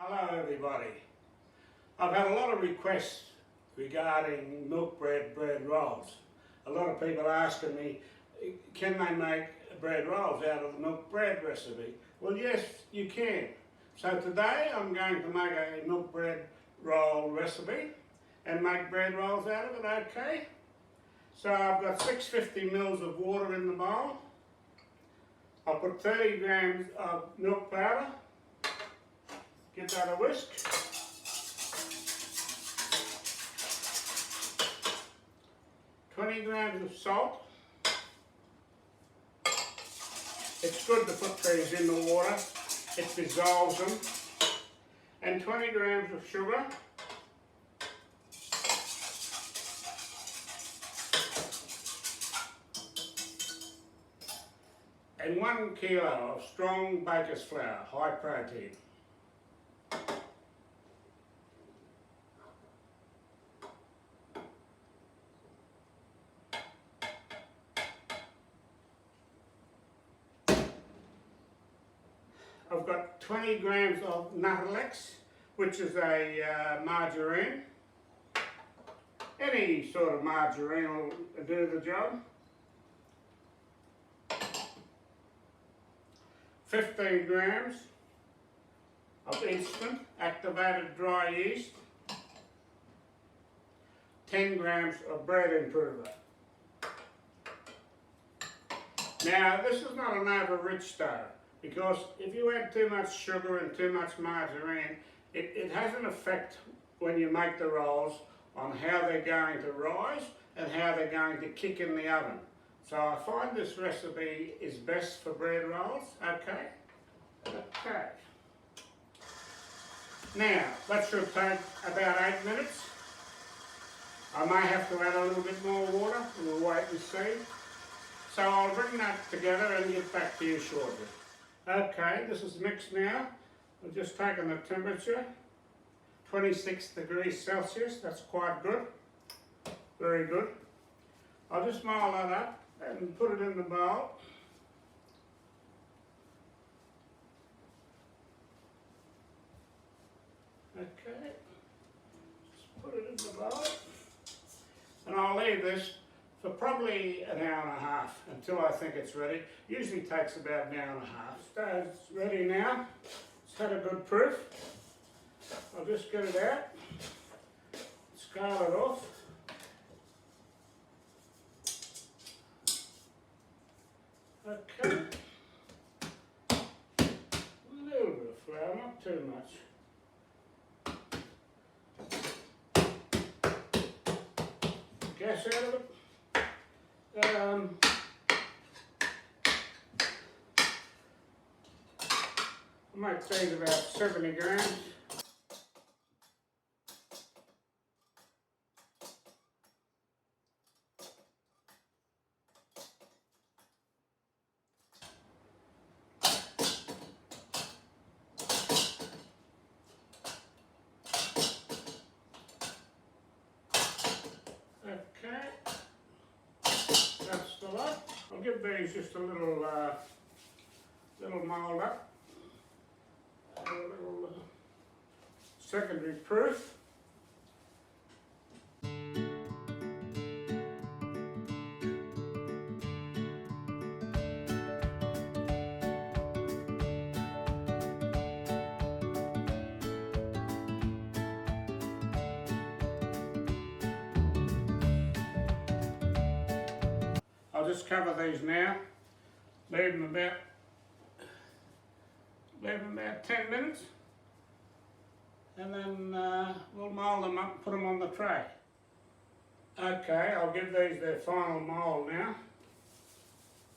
Hello everybody. I've had a lot of requests regarding milk bread rolls. A lot of people asking me, can they make bread rolls out of the milk bread recipe? Well, yes, you can. So today I'm going to make a milk bread roll recipe and make bread rolls out of it, okay? So I've got 650 mils of water in the bowl. I'll put 30 grams of milk powder. Give that a whisk. $20 grams of salt. It's good to put these in the water. It dissolves them. And 20 grams of sugar. And 1 kilo of strong baker's flour, high protein. I've got 20 grams of Nuttalex, which is a margarine. Any sort of margarine will do the job. 15 grams of instant activated dry yeast. 10 grams of bread improver. Now, this is not an over-rich dough, because if you add too much sugar and too much margarine, it has an effect when you make the rolls on how they're going to rise and how they're going to kick in the oven. So I find this recipe is best for bread rolls, okay? Okay. Now, that should take about 8 minutes. I may have to add a little bit more water, we'll wait and see. So I'll bring that together and get back to you shortly. Okay, this is mixed now. I've just taken the temperature, 26 degrees Celsius, that's quite good, very good. I'll just mould that up and put it in the bowl. Okay, just put it in the bowl. And I'll leave this for probably an hour and a half until I think it's ready. Usually takes about an hour and a half. So it's ready now. It's had a good proof. I'll just get it out, scale it off. Okay. A little bit of flour, not too much. Gas out of it. I might take about 70 grams. Okay, that's the lot. I'll give these just a little mould up, a little secondary proof. I'll just cover these now, leave them about 10 minutes, and then we'll mould them up and put them on the tray. Okay, I'll give these their final mould now.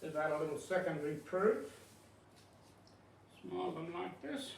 Give that a little secondary proof. Just mould them like this.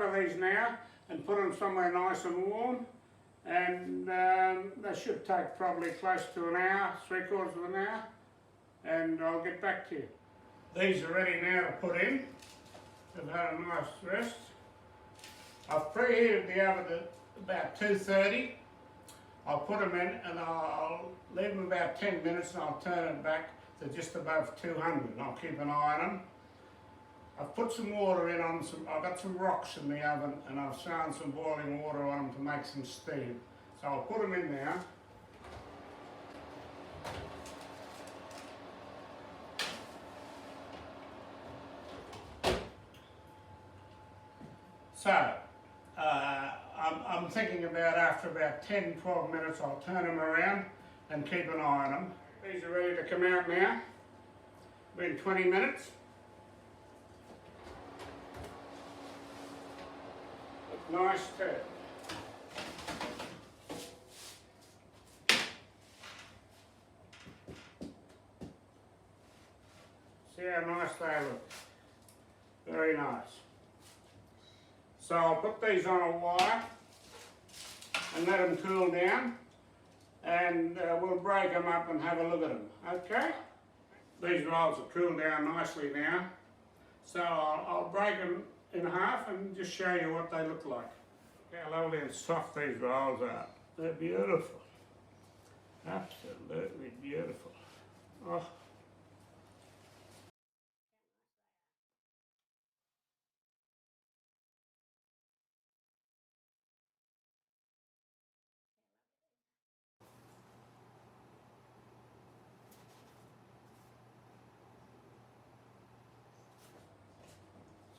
cover these now and put them somewhere nice and warm, and they should take probably close to an hour, 3/4 of an hour, and I'll get back to you. These are ready now to put in. They've had a nice rest. I've preheated the oven at about 230. I'll put them in and I'll leave them about 10 minutes and I'll turn it back to just above 200 and I'll keep an eye on them. I've put some water in on some, I've got some rocks in the oven and I've thrown some boiling water on them to make some steam. So I'll put them in now. So, I'm thinking about after about 10-12 minutes I'll turn them around and keep an eye on them. These are ready to come out now. Been 20 minutes. Look nice too. See how nice they look. Very nice. So I'll put these on a wire and let them cool down, and we'll break them up and have a look at them, okay? These rolls are cooled down nicely now, so I'll break them in half and just show you what they look like. Look how lovely and soft these rolls are. They're beautiful. Absolutely beautiful. Oh.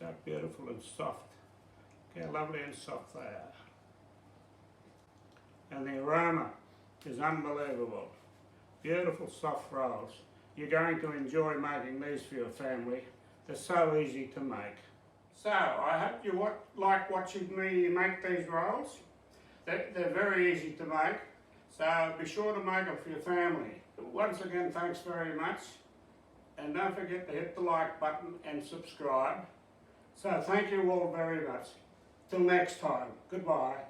So beautiful and soft. Look how lovely and soft they are. And the aroma is unbelievable. Beautiful soft rolls. You're going to enjoy making these for your family. They're so easy to make. So I hope you like watching me make these rolls. They're very easy to make. So be sure to make them for your family. Once again, thanks very much. And don't forget to hit the like button and subscribe. So thank you all very much. Till next time, goodbye.